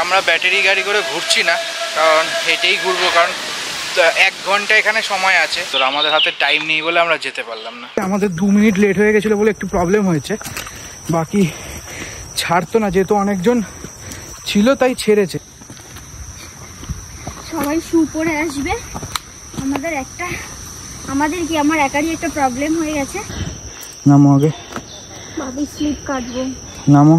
আমরা ব্যাটারি গাড়ি করে ঘুরছি না, কারণ হেঁটেই ঘুরবো, কারণ 1 ঘন্টা এখানে সময় আছে। তো আমাদের হাতে টাইম নেই বলে আমরা যেতে পারলাম না। আমাদের 2 মিনিট লেট হয়ে গেছিলো বলে একটু প্রবলেম হয়েছে, বাকি ছাড়তো না, যেহেতু অনেকজন ছিল তাই ছেড়েছে। সবাই শু পরে আসবে, আমার একারই একটা প্রবলেম হয়ে গেছে। নামো আগে, বাবু স্লিপ কাটবো। নামো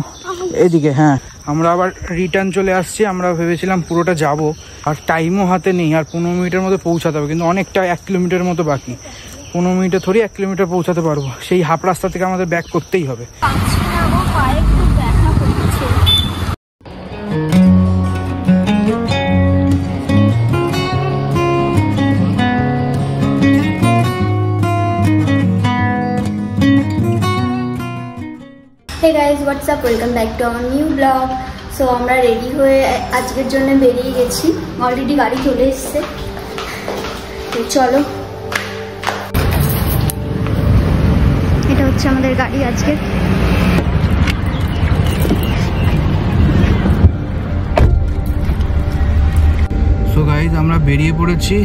এদিকে। হ্যাঁ, আমরা আবার রিটার্ন চলে আসছি। আমরা ভেবেছিলাম পুরোটা যাব, আর টাইমও হাতে নেই, আর 15 মিনিটের মধ্যে পৌঁছাতে হবে, কিন্তু অনেকটা 1 কিলোমিটার মতো বাকি। 15 মিনিটে থোড়ি 1 কিলোমিটার পৌঁছাতে পারবো, সেই হাফ রাস্তা থেকে আমাদের ব্যাক করতেই হবে। Hey guys, what's up? Welcome back to our new vlog. So আমরা রেডি হয়ে আজকের জন্য বেরিয়ে গেছি, অলরেডি গাড়ি চলে এসেছে। তো চলো, এটা হচ্ছে আমাদের গাড়ি আজকে। সো গাইজ, আমরা বেরিয়ে পড়েছি।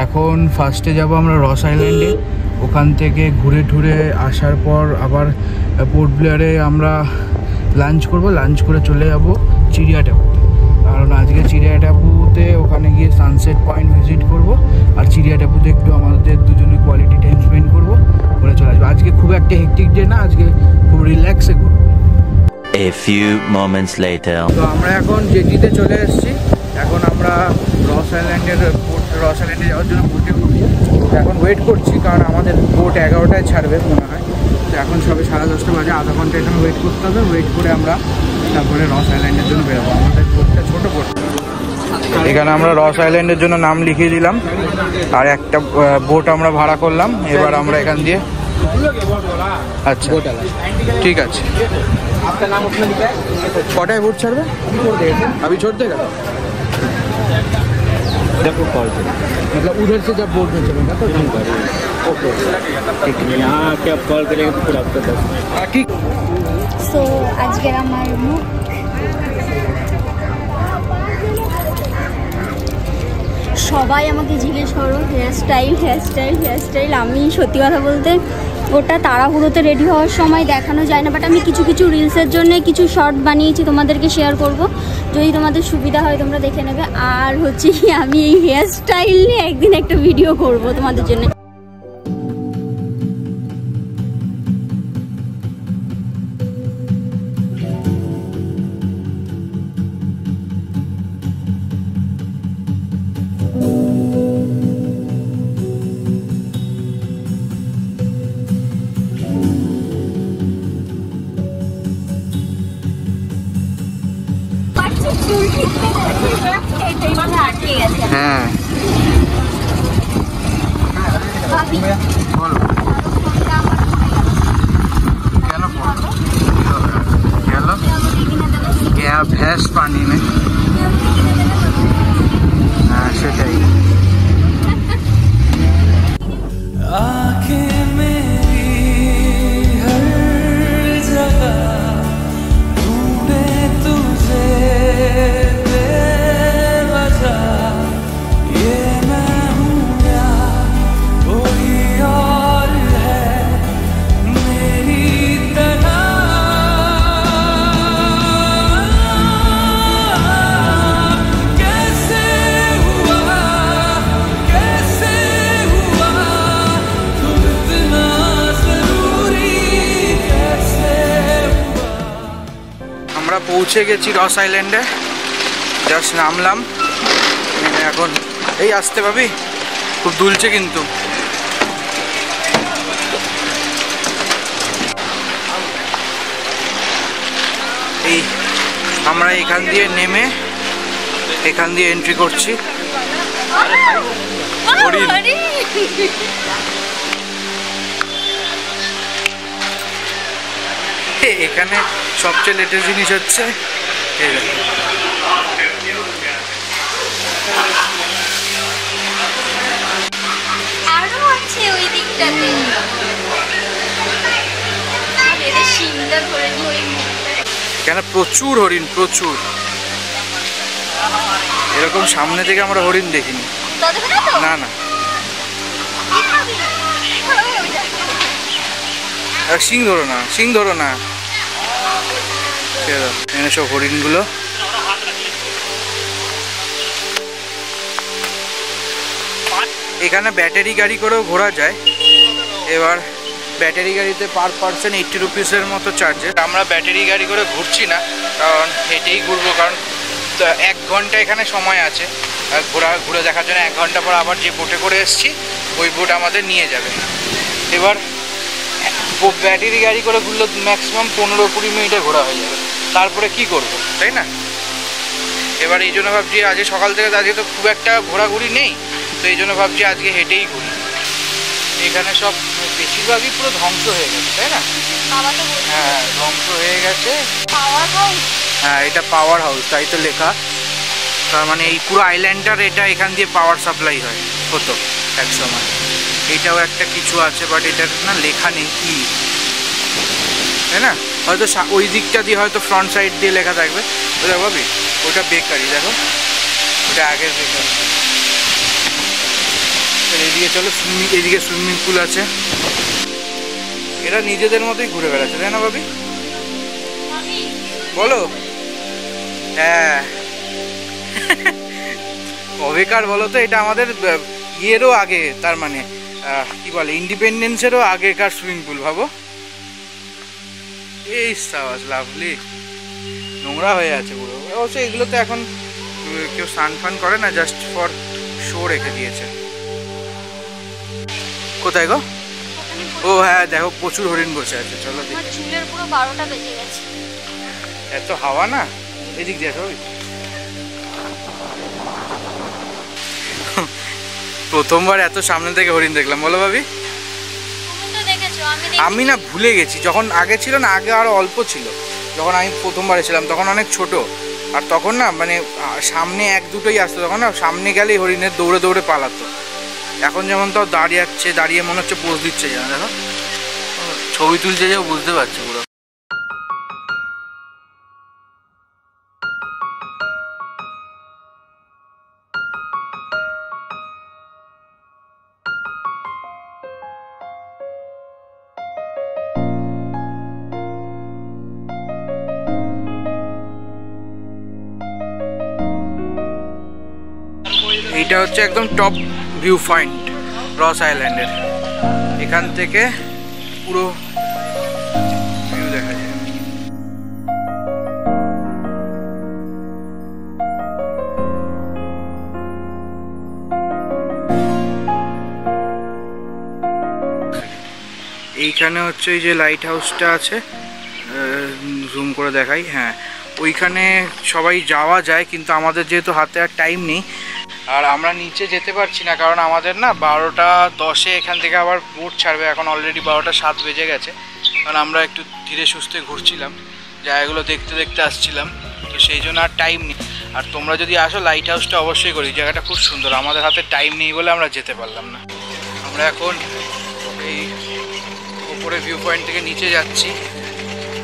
এখন ফার্স্টে যাব আমরা রস আইল্যান্ডে, ওখান থেকে ঘুরে টুরে আসার পর আবার পোর্ট ব্লেয়ারে আমরা লাঞ্চ করব, লাঞ্চ করে চলে যাব চিড়িয়া টাপুতে, কারণ আজকে চিড়িয়া টাপুতে ওখানে গিয়ে সানসেট পয়েন্ট ভিজিট করব, আর চিড়িয়া টাপুতে একটু আমাদের দুজনে কোয়ালিটি টাইম স্পেন্ড করবো, করে চলে আসবো। আজকে খুব একটা হেক্টিক ডে না, আজকে খুব রিল্যাক্সে করবো। A few moments later. তো আমরা এখন জেটিতে চলে এসেছি। এখন আমরা রস আইল্যান্ডে যাওয়ার জন্য বোটে উঠি। এখন ওয়েট করছি, কারণ আমাদের বোট 11টায় ছাড়বে মনে হয়। তো এখন সবে 10:30 বাজে, আধা ঘন্টা এখানে ওয়েট করতে হবে। ওয়েট করে আমরা তারপরে রস আইল্যান্ডের জন্য বেরোবো। আমাদের বোটটা ছোটো বোট। এখানে আমরা রস আইল্যান্ডের জন্য নাম লিখিয়ে দিলাম, আর একটা বোট আমরা ভাড়া করলাম। এবার আমরা এখান দিয়ে, আচ্ছা ঠিক আছে। কটায় বোট ছাড়বে? अभी छोड़ देगा, देखो कॉल करें, मतलब उधर से जब बोर्ड में चलेगा तो ओके ठीक है। यहाँ आके आप कॉल करेंगे तो फिर आपको ठीक। সো আজকের আমার মুখ সবাই আমাকে জিজ্ঞেস করো হেয়ারস্টাইল। আমি সত্যি কথা বলতে ওটা তাড়াহুড়োতে রেডি হওয়ার সময় দেখানো যায় না, বাট আমি কিছু রিলসের জন্য কিছু শর্ট বানিয়েছি, তোমাদেরকে শেয়ার করব। যদি তোমাদের সুবিধা হয় তোমরা দেখে নেবে। আর হচ্ছে কি, আমি এই হেয়ারস্টাইল নিয়ে একদিন একটা ভিডিও করব তোমাদের জন্য। হ্যাঁ क्या भैंस पानी में, हाँ সেটাই। পৌঁছে গেছি রস আইল্যান্ডে, জাস্ট নামলাম। এখন এই আসতে পাবি, খুব দুলছে কিন্তু। এই আমরা এখান দিয়ে নেমে এখান দিয়ে এন্ট্রি করছি। এখানে সবচেয়ে লেটেস্ট জিনিস হচ্ছে আরো আছে ওই দিকটাতে, এখানে প্রচুর হরিণ, প্রচুর। এরকম সামনে থেকে আমরা হরিণ দেখিনি। না না, সিং ধরো না, সিং ধরো না। এখানে সব হরিণগুলো। এখানে ব্যাটারি গাড়ি করেও ঘোরা যায়। এবার ব্যাটারি গাড়িতে পার পার্সন 80 রুপিসের মতো চার্জেস। আমরা ব্যাটারি গাড়ি করে ঘুরছি না, কারণ হেঁটেই ঘুরবো, কারণ 1 ঘন্টা এখানে সময় আছে ঘুরে দেখার জন্য। 1 ঘন্টা পর আবার যে বোটে করে এসেছি ওই বোট আমাদের নিয়ে যাবে। এবার ব্যাটারি গাড়ি করে ঘুরলে ম্যাক্সিমাম 15-20 মিনিটে ঘোরা হয়ে যাবে। তারপরে কি করব, তাই না? এবার এই জন্য ভাবছি আজকে সকাল থেকে আজকে তো খুব একটা ঘোরাঘুরি নেই, তো এই জন্য ভাবছি আজকে হেঁটেই ঘুরি। এখানে সব বেশিরভাগই পুরো ধ্বংস হয়ে গেছে, তাই না? হ্যাঁ, ধ্বংস হয়ে গেছে। হ্যাঁ, এটা পাওয়ার হাউস, তাই তো লেখা। তার মানে এই পুরো আইল্যান্ডটার এটা এখান দিয়ে পাওয়ার সাপ্লাই হতো এক সময়। এইটাও একটা কিছু আছে, বাট এটার না লেখা নেই কি, তাই না? হয়তো ওই দিকটা দিয়ে হয়তো ফ্রন্ট সাইড দিয়ে লেখা থাকবে। ওটা ভাবি, ওটা বেকারি, দেখো ওটা আগের বেকারি। এদিকে চলো এদিকে সুইমিং পুল আছে। এরা নিজেদের মতোই ঘুরে বেড়াচ্ছে, তাই না ভাবি? বলো। হ্যাঁ, অবেকার বলো তো, এটা আমাদের ইয়েরও আগে, তার মানে কি বলে, ইন্ডিপেন্ডেন্সেরও আগেকার সুইমিং পুল। ভাবো, এই সাবাস, লাভলি। নোংরা হয়ে আছে পুরো। অবশ্য এগুলো তো এখন কেউ স্নান ফান করে না, জাস্ট ফর শো রেখে দিয়েছে। কোথায় গো? ও হ্যাঁ, দেখো প্রচুর হরিণ বসে আছে। চলো দেখি। চুলের পুরো 12টা বেজে গেছে। এত হাওয়া না, এদিক দিয়ে আসো। প্রথমবার এত সামনে থেকে হরিণ দেখলাম, বলো ভাবি? আমি না ভুলে গেছি, যখন আগে ছিল না, আগে আরো অল্প ছিল। যখন আমি প্রথমবার এসেছিলাম তখন অনেক ছোট, আর তখন না মানে সামনে 1-2টোই আসতো, তখন না সামনে গেলেই হরিণের দৌড়ে দৌড়ে পালাতো। এখন যেমন তাও দাঁড়িয়ে দাঁড়িয়ে মনে হচ্ছে পোজ দিচ্ছে, যেন দেখো ছবি তুলছে, যেও বুঝতে পারছো পুরো। এইটা হচ্ছে একদম টপ ভিউ পয়েন্ট রস আইল্যান্ডের। এখান থেকে পুরো ভিউ দেখা যায়। এইখানে হচ্ছে এই যে লাইট হাউসটা আছে, জুম করে দেখাই। হ্যাঁ, ওইখানে সবাই যাওয়া যায়, কিন্তু আমাদের যেহেতু হাতে আর টাইম নেই, আর আমরা নিচে যেতে পারছি না, কারণ আমাদের না 12টা 10-এ এখান থেকে আবার বোট ছাড়বে। এখন অলরেডি 12টা 7 বেজে গেছে, কারণ আমরা একটু ধীরে সুস্থে ঘুরছিলাম, জায়গাগুলো দেখতে দেখতে আসছিলাম, তো সেই জন্য আর টাইম নেই। আর তোমরা যদি আসো, লাইট হাউসটা অবশ্যই করি, জায়গাটা খুব সুন্দর। আমাদের হাতে টাইম নেই বলে আমরা যেতে পারলাম না। আমরা এখন এই উপরে ভিউ পয়েন্ট থেকে নিচে যাচ্ছি।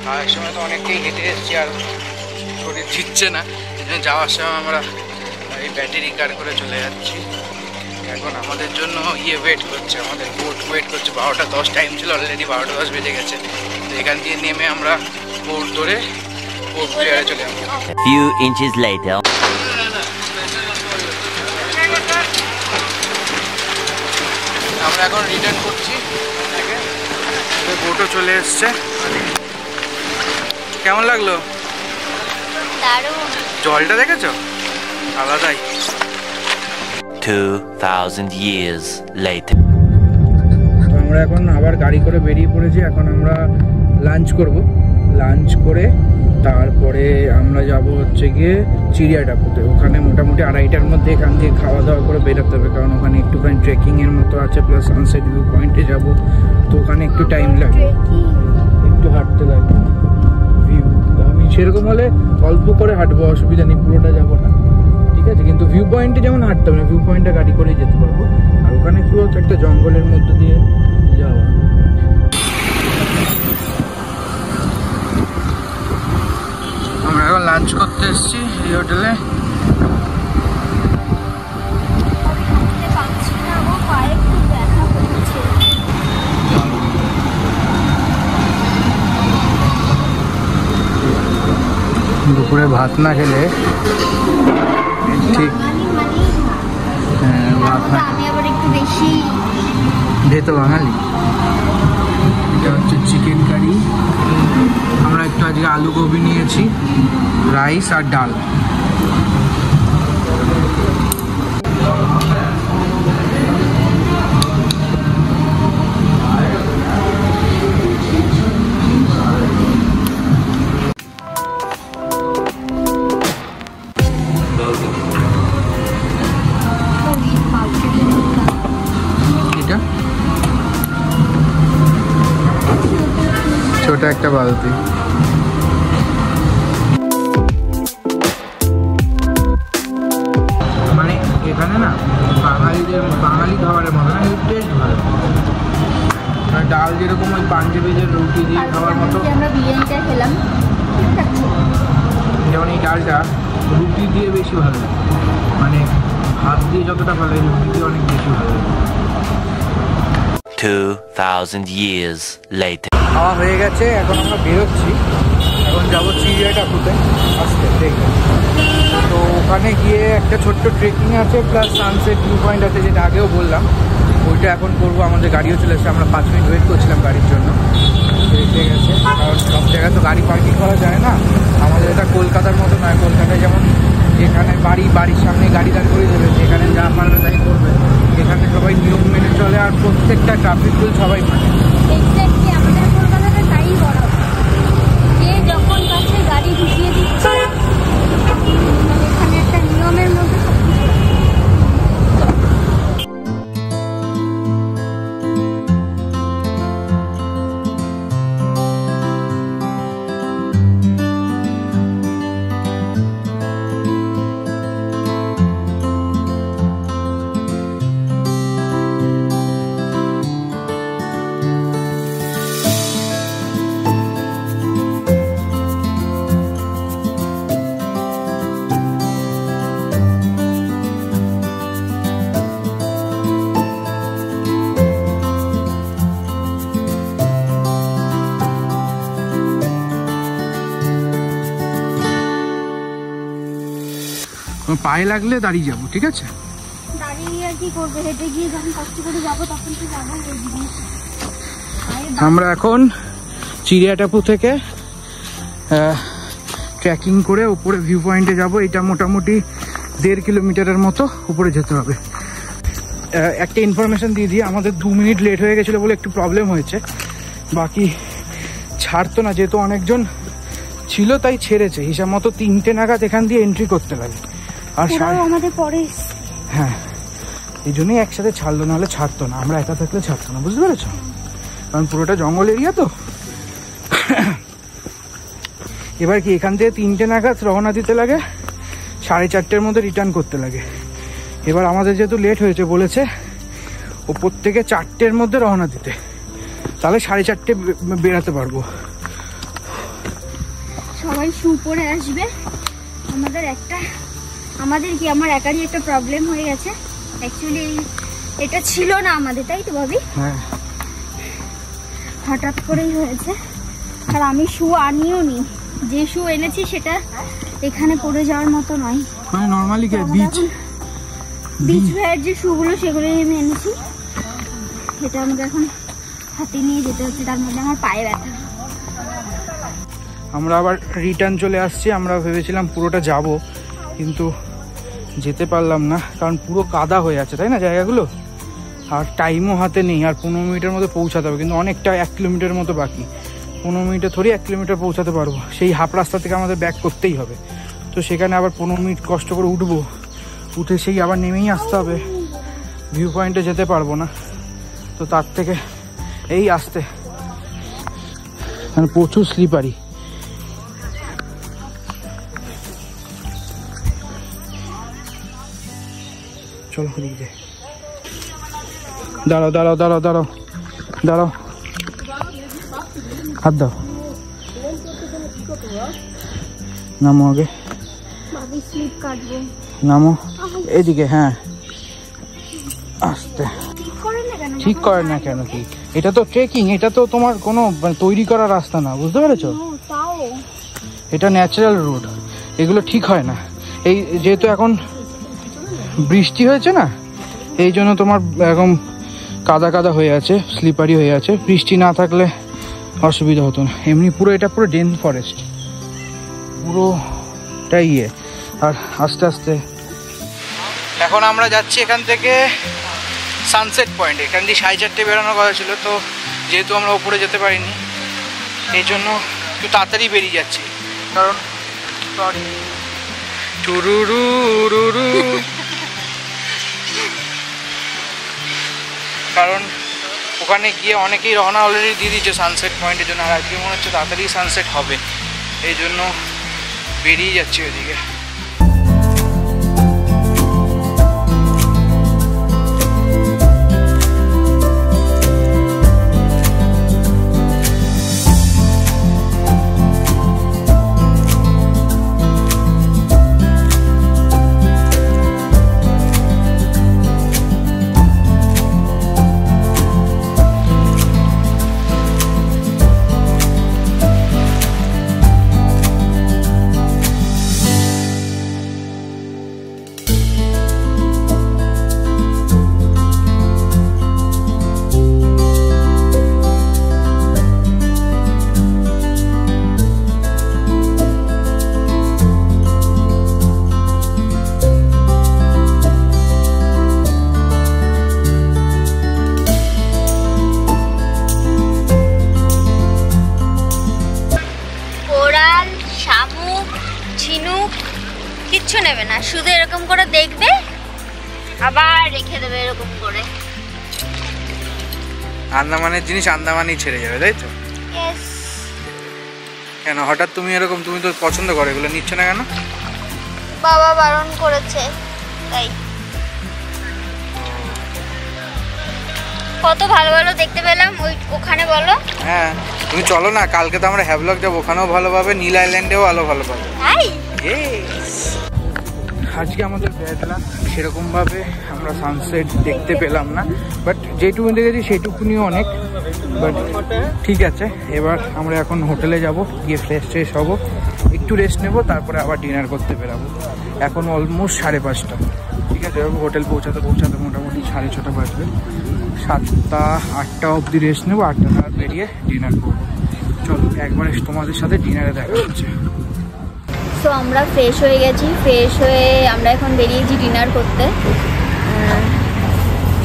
আর এক সময় তো অনেকটাই হেঁটে এসেছি, আর শরীর জিতছে না, যাওয়ার সময় আমরা এই ব্যাটারি কার করে চলে যাচ্ছি। এখন আমাদের জন্য ওয়েট করছে, আমাদের বোট ওয়েট করছে। 12টা 10 টাইম ছিল, অলরেডি 12টা 10 বেজে গেছে। তো এখান দিয়ে নেমে আমরা বোট ধরে বোট প্লেয়ারে চলে যাবো। Few inches later. আমরা এখন রিটার্ন করছি, বোটও চলে এসছে। কেমন লাগলো? দারুণ। জলটা দেখেছো? আলাদাই। 2000 years later. তো আমরা এখন আবার গাড়ি করে বেরিয়ে পড়েছি। এখন আমরা লাঞ্চ করব। লাঞ্চ করে তারপরে আমরা যাব হচ্ছে গিয়ে চিড়িয়াটাপুতে। ওখানে মোটামুটি 2:30টার মধ্যে এখান দিয়ে খাওয়া দাওয়া করে বেরোতে হবে, কারণ ওখানে একটুখানি ট্রেকিংয়ের মতো আছে, প্লাস সানসেট ভিউ পয়েন্টে যাব। তো ওখানে একটু টাইম লাগবে, একটু হাঁটতে লাগবে। আমি সেরকম হলে অল্প করে হাঁটবো, অসুবিধা নেই, পুরোটা যাবো না, ঠিক আছে? কিন্তু ভিউ পয়েন্টে যেমন হাঁটতে হবে না, ভিউ পয়েন্টে গাড়ি করেই যেতে পারবো। আর ওখানে কি বলতো, একটা জঙ্গলের মধ্যে দিয়ে যাওয়া। আমরা এখন লাঞ্চ করতে এসেছি এই হোটেলে। দুপুরে ভাত না খেলে ঠিক, হ্যাঁ ভাত না, আমি আবার একটু বেশি ভেতো বাঙালি। এটা হচ্ছে চিকেন কারি, আমরা একটু আজকে আলু গোবি নিয়েছি, রাইস আর ডাল। এটা ছোট একটা বালতি। মানে এখানে না বাঙালি খাবারের মতো না, টেস্ট ভালো। মানে ডাল যেরকম ওই পাঞ্জাবিদের রুটি দিয়ে খাওয়ার মতো, আমরা বিরিয়ানিটা খেলাম, যেমন এই ডালটা রুটি দিয়ে বেশি ভালো লাগে, মানে ভাত দিয়ে যতটা ভালো লাগে রুটি দিয়ে অনেক বেশি ভালো লাগে। 2000 years later. খাওয়া হয়ে গেছে, এখন আমরা বেরোচ্ছি, এখন যাবো চিড়িয়াটাপুতে আসতে দেখবেন। তো ওখানে গিয়ে একটা ছোট্ট ট্রেকিং আছে, প্লাস সানসেট ভিউ পয়েন্ট আছে, যেটা আগেও বললাম, ওইটা এখন করবো। আমাদের গাড়িও চলে এসেছে, আমরা 5 মিনিট ওয়েট করছিলাম গাড়ির জন্য, এসে গেছে। কারণ সব জায়গায় তো গাড়ি পার্কিং করা যায় না, আমাদের এটা কলকাতার মতো নয়। কলকাতায় যেমন যেখানে বাড়ির সামনে গাড়ি দাঁড় করে দেবে, যেখানে যা পারবে তাই করবে, এখানে সবাই নিয়ম মেনে চলে, আর প্রত্যেকটা ট্রাফিক রুল সবাই মানে। এক্স্যাক্টলি আমাদের কলকাতাতে তাই করা, যে যখন কাছে গাড়ি ঢুকিয়ে দিচ্ছে, এখানে একটা নিয়মের মধ্যে পায়ে লাগলে দাঁড়িয়ে যাবো, ঠিক আছে? দাঁড়িয়ে আর কি করবে, হেঁটে গিয়ে যখন কষ্ট করে যাবো তখন তো যাবো। আমরা এখন চিড়িয়াটাপু থেকে ট্রেকিং করে উপরে ভিউ পয়েন্টে যাব। এটা মোটামুটি 1.5 কিলোমিটারের মতো উপরে যেতে হবে। একটা ইনফরমেশন দিয়ে দিই, আমাদের 2 মিনিট লেট হয়ে গেছিলো বলে একটু প্রবলেম হয়েছে, বাকি ছাড়তো না, যেহেতু অনেকজন ছিল তাই ছেড়েছে। হিসাব মতো 3টে নাগাদ এখান দিয়ে এন্ট্রি করতে লাগে। আর আমাদের পরে, হ্যাঁ, এই জন্যই একসাথে ছাড়লো, নাহলে ছাড়তো না। আমরা একা থাকলে ছাড়তো না, বুঝতে পেরেছো? কারণ পুরোটা জঙ্গল এরিয়া তো। এবার কি এখান থেকে 3টে নাগাদ রওনা দিতে লাগে, 4:30-র মধ্যে রিটার্ন করতে লাগে। এবার আমাদের যেহেতু লেট হয়েছে বলেছে ওপর থেকে 4টের মধ্যে রওনা দিতে, তাহলে 4:30 বেরাতে পারবো। সবাই শু পরে আসবে। আমাদের কি আমার একারই একটা প্রবলেম হয়ে গেছে। অ্যাকচুয়ালি এটা ছিল না আমাদের, তাই তো ভাবি? হ্যাঁ, হঠাৎ করেই হয়েছে। আর আমি শু আনিও নি, যে শু এনেছি সেটা এখানে পরে যাওয়ার মতো নয়। মানে নর্মালি বিচ ভেয়ার যে শুগুলো সেগুলোই আমি এনেছি। সেটা আমাকে এখন হাতে নিয়ে যেতে হচ্ছে, তার মধ্যে আমার পায়ে ব্যথা। আমরা আবার রিটার্ন চলে আসছি। আমরা ভেবেছিলাম পুরোটা যাব, কিন্তু যেতে পারলাম না, কারণ পুরো কাদা হয়ে আছে, তাই না জায়গাগুলো। আর টাইমও হাতে নেই, আর 15 মিনিটের মধ্যে পৌঁছাতে হবে, কিন্তু অনেকটা 1 কিলোমিটার মতো বাকি। 15 মিনিটে থোড়ি 1 কিলোমিটার পৌঁছাতে পারবো, সেই হাফ রাস্তা থেকে আমাদের ব্যাক করতেই হবে। তো সেখানে আবার 15 মিনিট কষ্ট করে উঠবো, উঠে সেই আবার নেমেই আসতে হবে, ভিউ পয়েন্টে যেতে পারবো না। তো তার থেকে এই আসতে, মানে প্রচুর স্লিপারি। চলো ওদিকে যাই। দাঁড়াও দাঁড়াও দাঁড়াও দাঁড়াও দাঁড়াও, হাত দাও, নামো আগে। এই স্লিপ কাটবো। নামো এদিকে। হ্যাঁ আস্তে। ঠিক করে না কেন? কি এটা তো ট্রেকিং, এটা তো তোমার কোনো তৈরি করা রাস্তা না, বুঝতে পেরেছো? তাও এটা ন্যাচারাল রোড, এগুলো ঠিক হয় না। এই যেহেতু এখন বৃষ্টি হয়েছে না, এই জন্য তোমার এখন কাদা কাদা হয়ে আছে, স্লিপারি হয়ে আছে। বৃষ্টি না থাকলে অসুবিধা হতো না। এমনি পুরো এটা পুরো ডেন্স ফরেস্ট, পুরোটাই ইয়ে। আর আস্তে আস্তে এখন আমরা যাচ্ছি এখান থেকে সানসেট পয়েন্ট। এখান দিয়ে 4:30 বেরোনোর কথা ছিল, তো যেহেতু আমরা ওপরে যেতে পারিনি এই জন্য একটু তাড়াতাড়ি বেরিয়ে যাচ্ছি। কারণ কারণ ওখানে গিয়ে অনেকেই রওনা অলরেডি দিয়ে দিচ্ছে সানসেট পয়েন্টের জন্য। আর আজকে মনে হচ্ছে তাড়াতাড়ি সানসেট হবে, এই জন্য বেরিয়ে যাচ্ছি ওইদিকে। কিচ্ছু নেবে না, শুধু এরকম করে দেখবে আবার রেখে দেবে এরকম করে। আন্দামানের জিনিস আন্দামানই ছেড়ে যাবে, তাই তো? কেন হঠাৎ তুমি এরকম? তুমি তো পছন্দ করো, এগুলো নিচ্ছ না কেন? বাবা বারণ করেছে তাই। কত ভালো ভালো দেখতে পেলাম ওখানে, বলো? হ্যাঁ তুমি চলো না, কালকে তো আমরা হ্যাভলক যাবো, ওখানেও ভালো পাবে, নীল আইল্যান্ডেও ভালো পাবে। আজকে আমাদের ব্যাডলাক, সেরকমভাবে আমরা সানসেট দেখতে পেলাম না, বাট যেটুকু দেখেছি সেইটুকুনিও অনেক। বাট ঠিক আছে, এবার আমরা এখন হোটেলে যাব, গিয়ে ফ্রেশ হবো, একটু রেস্ট নেবো, তারপরে আবার ডিনার করতে বেরাবো। এখন অলমোস্ট 5:30, ঠিক আছে? হোটেল পৌঁছাতে মোটামুটি 6:30 বাজবে। 7টা-8টা অবধি রেস্ট নেবো, 8টা নাগাদ বেরিয়ে ডিনার করবো। চলো একবারে তোমাদের সাথে ডিনারে দেখা হচ্ছে। তো আমরা ফ্রেশ হয়ে গেছি, ফ্রেশ হয়ে আমরা এখন বেরিয়েছি ডিনার করতে।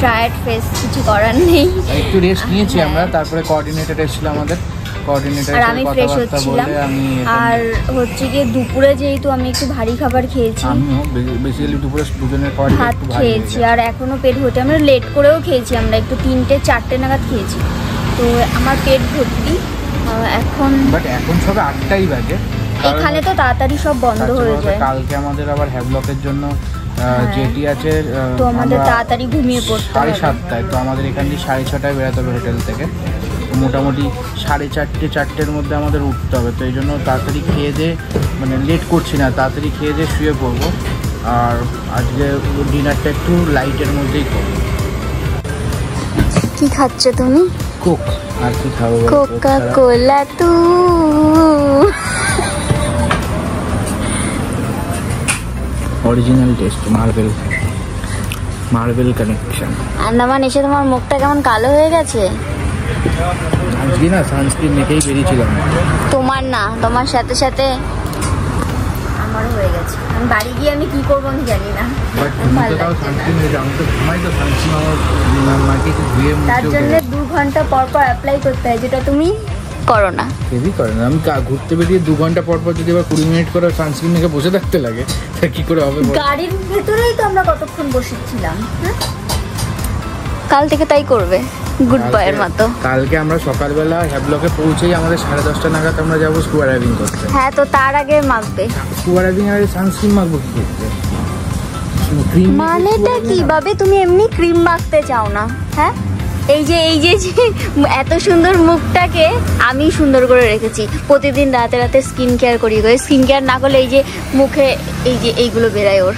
টায়ার্ড ফেস, কিছু করার নেই, একটু রেস্ট নিয়েছি আমরা। তারপরে কোঅর্ডিনেটর এসেছিল আমাদের, কোঅর্ডিনেটর আর আমি ফ্রেশ হচ্ছিলাম। আর হচ্ছে গিয়ে দুপুরে যেহেতু আমি একটু ভারী খাবার খেয়েছি, আমিও বেসিক্যালি দুপুরে দুজনের খাবার ভাত খেয়েছি, আর এখনো পেট ভর্তি। আমরা লেট করেও খেয়েছি, আমরা একটু 3টে-4টে নাগাদ খেয়েছি, তো আমার পেট ভর্তি এখন। বাট এখন সবে 8টাই বাজে, এখানে তো তাড়াতাড়ি সব বন্ধ হয়ে যায়। কালকে আমাদের আবার হ্যাভলকের জন্য যেটি আছে, তো আমাদের তাড়াতাড়ি ঘুমিয়ে পড়তে হবে। 7:30, তো আমাদের এখান দিয়ে 6:30টায় বেরোতে হবে হোটেল থেকে। মোটামুটি 4:30-4টের মধ্যে আমাদের উঠতে হবে, তো এই জন্য তাড়াতাড়ি খেয়ে দিয়ে, মানে লেট করছি না, তাড়াতাড়ি খেয়ে দিয়ে শুয়ে পড়বো। আর আজকে ডিনারটা একটু লাইটের মধ্যেই করবো। কি খাচ্ছ তুমি? কোক। আর কি খাবো? Coca Cola. তু original taste, marble connection. Andaman এসে তোমার মুখটা কেমন কালো হয়ে গেছে? আজকে না সানস্ক্রিন মেখেই বেরিয়েছিলাম। তোমার না, তোমার সাথে সাথে আমারও হয়ে গেছে। আমি বাড়ি গিয়ে আমি কি করবো আমি জানি না। তার জন্য 2 ঘন্টা পর পর অ্যাপ্লাই করতে হয়, যেটা তুমি করো না। কেউই করে না। আমি ঘুরতে বেরিয়ে 2 ঘন্টা পর পর যদি আবার 20 মিনিট করে সানস্ক্রিন মেখে বসে থাকতে লাগে, তা কি করে হবে? গাড়ির ভেতরেই তো আমরা কতক্ষণ বসেছিলাম। কাল থেকে তাই করবে, গুড বয়ের মতো। কালকে আমরা সকালবেলা হ্যাভলকে পৌঁছেই আমাদের 10:30 নাগাদ আমরা যাবো স্কুবা ড্রাইভিং করতে। হ্যাঁ, তো তার আগে মাখবে। স্কুবা ড্রাইভিং এর সানস্ক্রিন মাখবো কি করতে? মানেটা কি ভাবে? তুমি এমনি ক্রিম মাখতে চাও না? হ্যাঁ, এই যে এত সুন্দর মুখটাকে আমি সুন্দর করে রেখেছি। প্রতিদিন রাতে রাতে স্কিন কেয়ার করি, স্কিন কেয়ার না করলে এই যে মুখে এই যে এইগুলো বেরায় ওর।